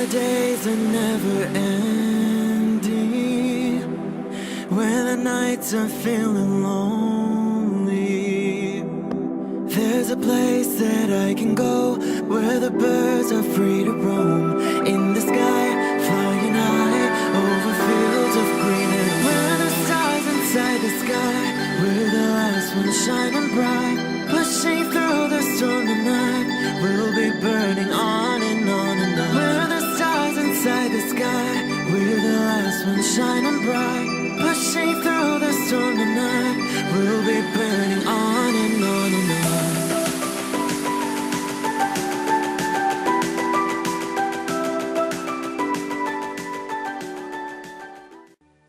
the days are never ending, when the nights are feeling lonely, there's a place that I can go, where the birds are free to roam, in the sky, flying high, over fields of green, and where the stars inside the sky, we're the last ones shining bright, pushing through the storm tonight, we'll be burning on and on and on. We're the stars inside the sky, we're the last ones shining bright, pushing through the storm tonight, we'll be burning on and on and on.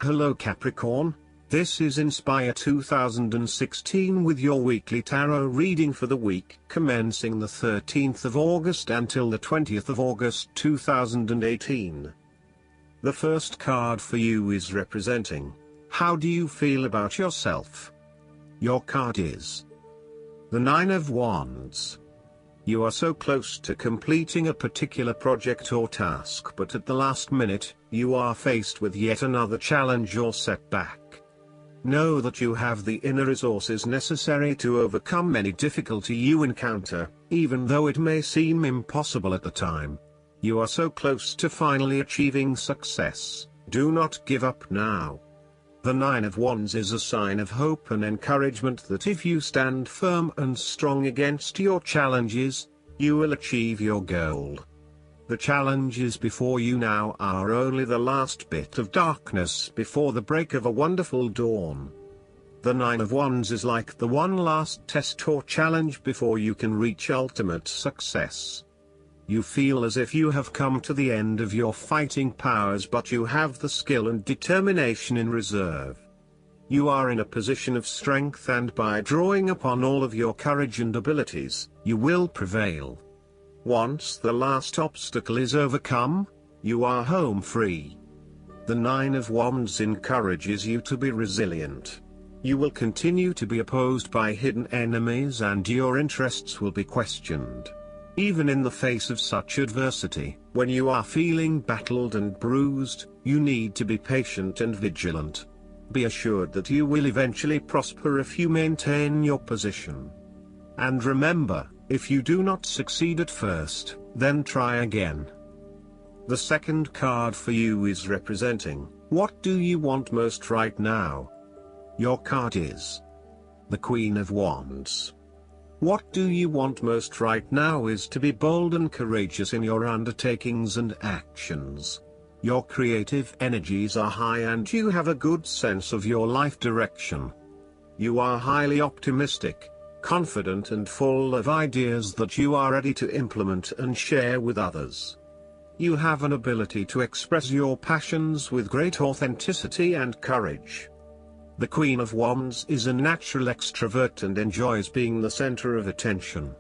Hello Capricorn, this is Inspire 2016 with your weekly tarot reading for the week commencing the 13th of August until the 20th of August 2018. The first card for you is representing, how do you feel about yourself? Your card is the Nine of Wands. You are so close to completing a particular project or task, but at the last minute, you are faced with yet another challenge or setback. Know that you have the inner resources necessary to overcome any difficulty you encounter, even though it may seem impossible at the time. You are so close to finally achieving success. Do not give up now. The Nine of Wands is a sign of hope and encouragement that if you stand firm and strong against your challenges, you will achieve your goal. The challenges before you now are only the last bit of darkness before the break of a wonderful dawn. The Nine of Wands is like the one last test or challenge before you can reach ultimate success. You feel as if you have come to the end of your fighting powers, but you have the skill and determination in reserve. You are in a position of strength, and by drawing upon all of your courage and abilities, you will prevail. Once the last obstacle is overcome, you are home free. The Nine of Wands encourages you to be resilient. You will continue to be opposed by hidden enemies, and your interests will be questioned. Even in the face of such adversity, when you are feeling battled and bruised, you need to be patient and vigilant. Be assured that you will eventually prosper if you maintain your position. And remember, if you do not succeed at first, then try again. The second card for you is representing, what do you want most right now? Your card is the Queen of Wands. What do you want most right now is to be bold and courageous in your undertakings and actions. Your creative energies are high and you have a good sense of your life direction. You are highly optimistic, confident and full of ideas that you are ready to implement and share with others. You have an ability to express your passions with great authenticity and courage. The Queen of Wands is a natural extrovert and enjoys being the center of attention.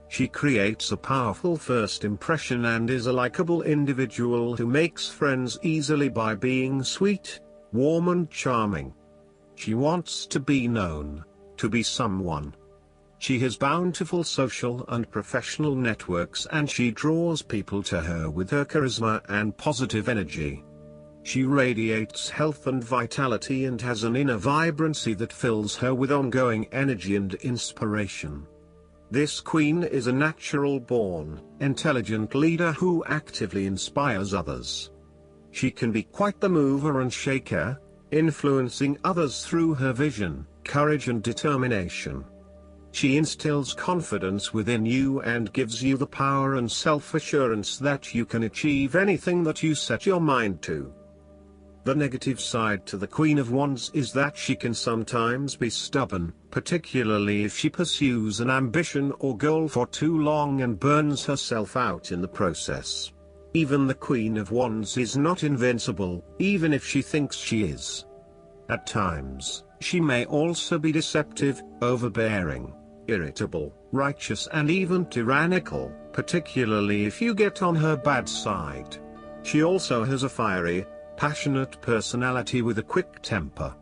She creates a powerful first impression and is a likable individual who makes friends easily by being sweet, warm and charming. She wants to be known, to be someone. She has bountiful social and professional networks, and she draws people to her with her charisma and positive energy. She radiates health and vitality and has an inner vibrancy that fills her with ongoing energy and inspiration. This queen is a natural-born, intelligent leader who actively inspires others. She can be quite the mover and shaker, influencing others through her vision, courage and determination. She instills confidence within you and gives you the power and self-assurance that you can achieve anything that you set your mind to. The negative side to the Queen of Wands is that she can sometimes be stubborn, particularly if she pursues an ambition or goal for too long and burns herself out in the process. Even the Queen of Wands is not invincible, even if she thinks she is. At times, she may also be deceptive, overbearing, irritable, righteous and even tyrannical, particularly if you get on her bad side. She also has a fiery, passionate personality with a quick temper.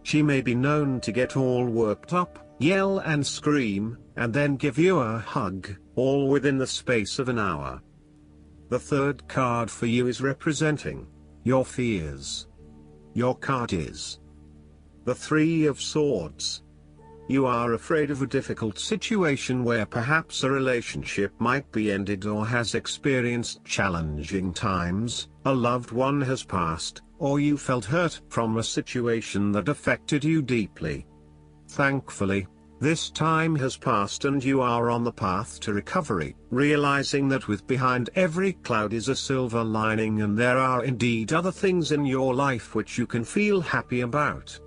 She may be known to get all worked up, yell and scream, and then give you a hug, all within the space of an hour. The third card for you is representing your fears. Your card is the Three of Swords. You are afraid of a difficult situation where perhaps a relationship might be ended or has experienced challenging times, a loved one has passed, or you felt hurt from a situation that affected you deeply. Thankfully, this time has passed and you are on the path to recovery, realizing that with behind every cloud is a silver lining and there are indeed other things in your life which you can feel happy about.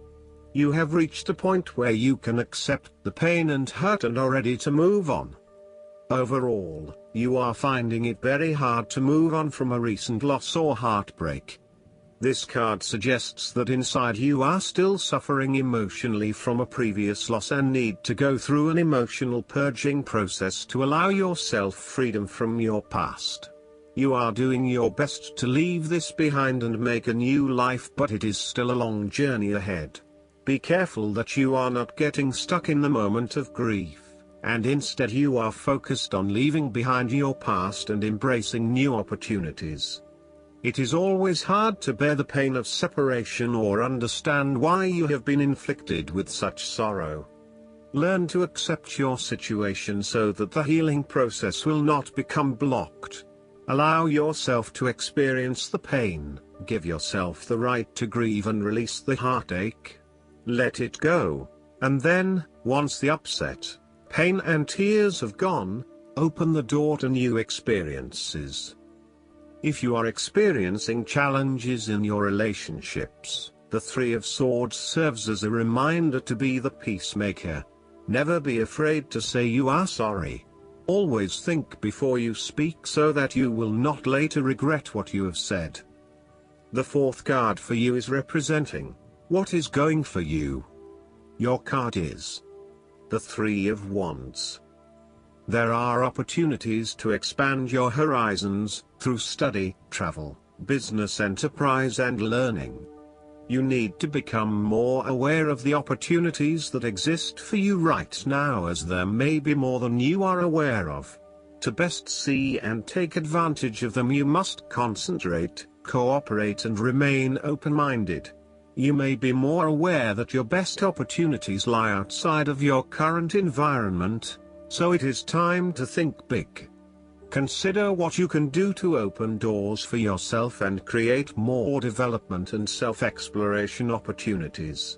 You have reached a point where you can accept the pain and hurt and are ready to move on. Overall, you are finding it very hard to move on from a recent loss or heartbreak. This card suggests that inside you are still suffering emotionally from a previous loss and need to go through an emotional purging process to allow yourself freedom from your past. You are doing your best to leave this behind and make a new life, but it is still a long journey ahead. Be careful that you are not getting stuck in the moment of grief, and instead you are focused on leaving behind your past and embracing new opportunities. It is always hard to bear the pain of separation or understand why you have been inflicted with such sorrow. Learn to accept your situation so that the healing process will not become blocked. Allow yourself to experience the pain, give yourself the right to grieve and release the heartache. Let it go, and then, once the upset, pain and tears have gone, open the door to new experiences. If you are experiencing challenges in your relationships, the Three of Swords serves as a reminder to be the peacemaker. Never be afraid to say you are sorry. Always think before you speak so that you will not later regret what you have said. The fourth card for you is representing what is going for you. Your card is the Three of Wands. There are opportunities to expand your horizons, through study, travel, business enterprise and learning. You need to become more aware of the opportunities that exist for you right now, as there may be more than you are aware of. To best see and take advantage of them, you must concentrate, cooperate and remain open-minded. You may be more aware that your best opportunities lie outside of your current environment, so it is time to think big. Consider what you can do to open doors for yourself and create more development and self-exploration opportunities.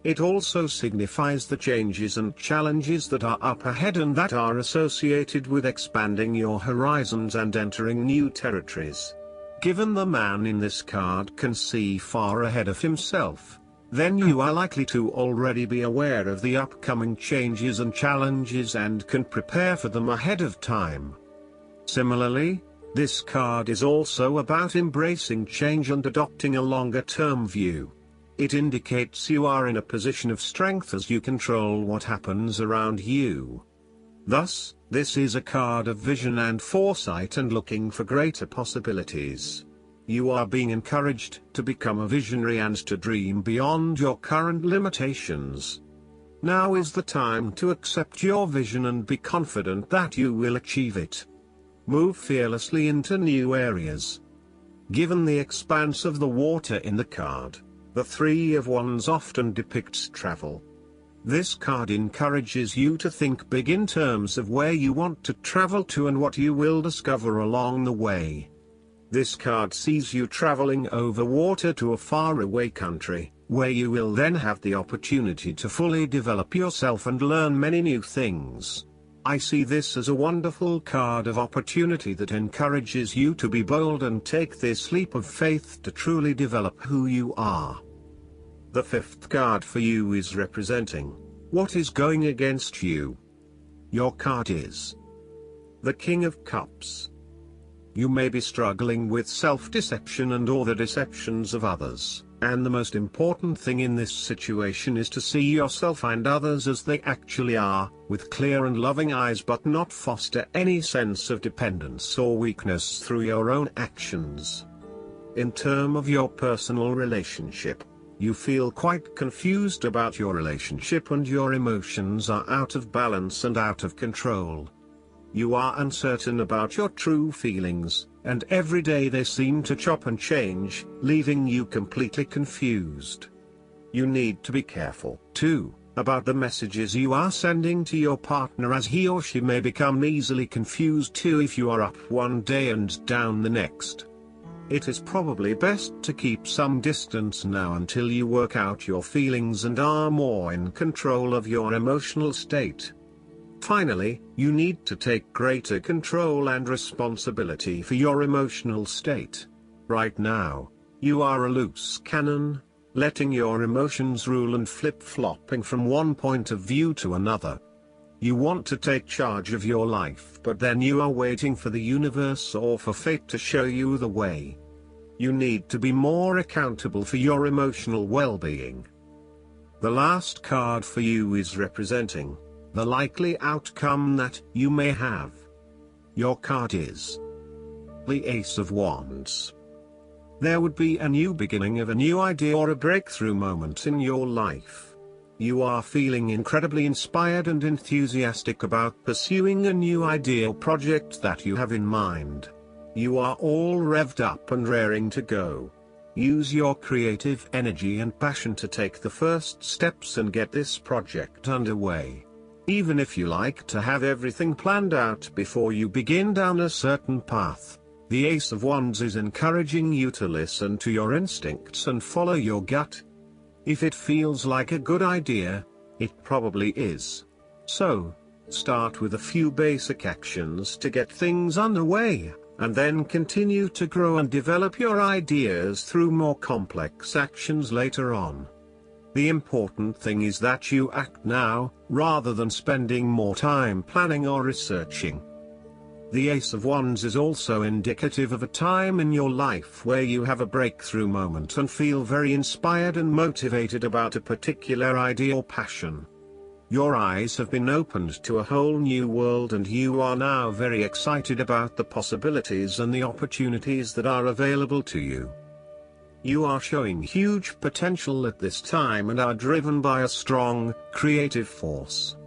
It also signifies the changes and challenges that are up ahead and that are associated with expanding your horizons and entering new territories. Given the man in this card can see far ahead of himself, then you are likely to already be aware of the upcoming changes and challenges and can prepare for them ahead of time. Similarly, this card is also about embracing change and adopting a longer-term view. It indicates you are in a position of strength as you control what happens around you. Thus, this is a card of vision and foresight and looking for greater possibilities. You are being encouraged to become a visionary and to dream beyond your current limitations. Now is the time to accept your vision and be confident that you will achieve it. Move fearlessly into new areas. Given the expanse of the water in the card, the Three of Wands often depicts travel. This card encourages you to think big in terms of where you want to travel to and what you will discover along the way. This card sees you traveling over water to a faraway country, where you will then have the opportunity to fully develop yourself and learn many new things. I see this as a wonderful card of opportunity that encourages you to be bold and take this leap of faith to truly develop who you are. The fifth card for you is representing what is going against you. Your card is the King of Cups. You may be struggling with self-deception and or the deceptions of others, and the most important thing in this situation is to see yourself and others as they actually are, with clear and loving eyes, but not foster any sense of dependence or weakness through your own actions. In terms of your personal relationship, you feel quite confused about your relationship and your emotions are out of balance and out of control. You are uncertain about your true feelings, and every day they seem to chop and change, leaving you completely confused. You need to be careful, too, about the messages you are sending to your partner, as he or she may become easily confused too if you are up one day and down the next. It is probably best to keep some distance now until you work out your feelings and are more in control of your emotional state. Finally, you need to take greater control and responsibility for your emotional state. Right now, you are a loose cannon, letting your emotions rule and flip-flopping from one point of view to another. You want to take charge of your life, but then you are waiting for the universe or for fate to show you the way. You need to be more accountable for your emotional well-being. The last card for you is representing the likely outcome that you may have. Your card is the Ace of Wands. There would be a new beginning of a new idea or a breakthrough moment in your life. You are feeling incredibly inspired and enthusiastic about pursuing a new idea or project that you have in mind. You are all revved up and raring to go. Use your creative energy and passion to take the first steps and get this project underway. Even if you like to have everything planned out before you begin down a certain path, the Ace of Wands is encouraging you to listen to your instincts and follow your gut. If it feels like a good idea, it probably is. So, start with a few basic actions to get things underway, and then continue to grow and develop your ideas through more complex actions later on. The important thing is that you act now, rather than spending more time planning or researching. The Ace of Wands is also indicative of a time in your life where you have a breakthrough moment and feel very inspired and motivated about a particular idea or passion. Your eyes have been opened to a whole new world and you are now very excited about the possibilities and the opportunities that are available to you. You are showing huge potential at this time and are driven by a strong, creative force.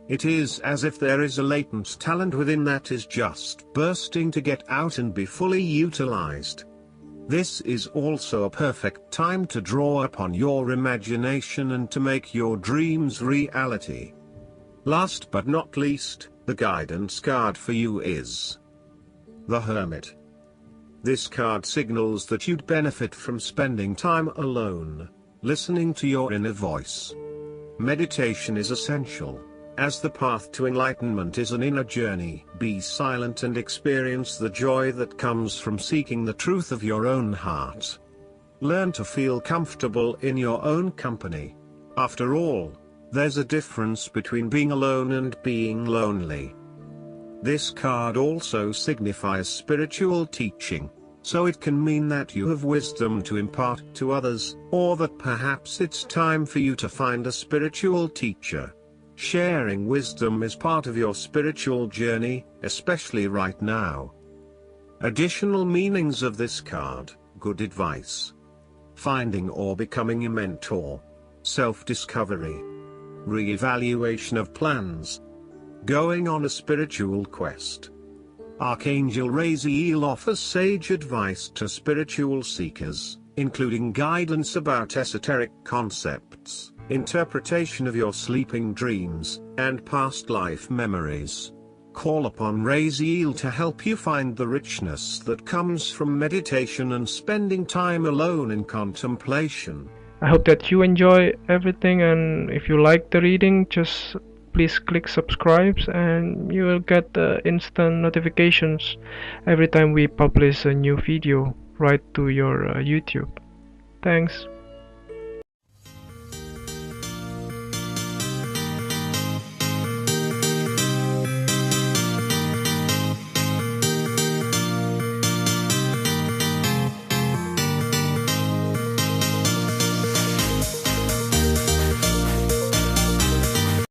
It is as if there is a latent talent within that is just bursting to get out and be fully utilized. This is also a perfect time to draw upon your imagination and to make your dreams reality. Last but not least, the guidance card for you is the Hermit. This card signals that you'd benefit from spending time alone, listening to your inner voice. Meditation is essential, as the path to enlightenment is an inner journey. Be silent and experience the joy that comes from seeking the truth of your own heart. Learn to feel comfortable in your own company. After all, there's a difference between being alone and being lonely. This card also signifies spiritual teaching, so it can mean that you have wisdom to impart to others, or that perhaps it's time for you to find a spiritual teacher. Sharing wisdom is part of your spiritual journey, especially right now. Additional meanings of this card: good advice, finding or becoming a mentor, self-discovery, re-evaluation of plans, going on a spiritual quest. Archangel Raziel offers sage advice to spiritual seekers, including guidance about esoteric concepts, interpretation of your sleeping dreams, and past life memories. Call upon Raziel to help you find the richness that comes from meditation and spending time alone in contemplation. I hope that you enjoy everything, and if you like the reading, just please click subscribe and you will get instant notifications every time we publish a new video right to your YouTube. Thanks.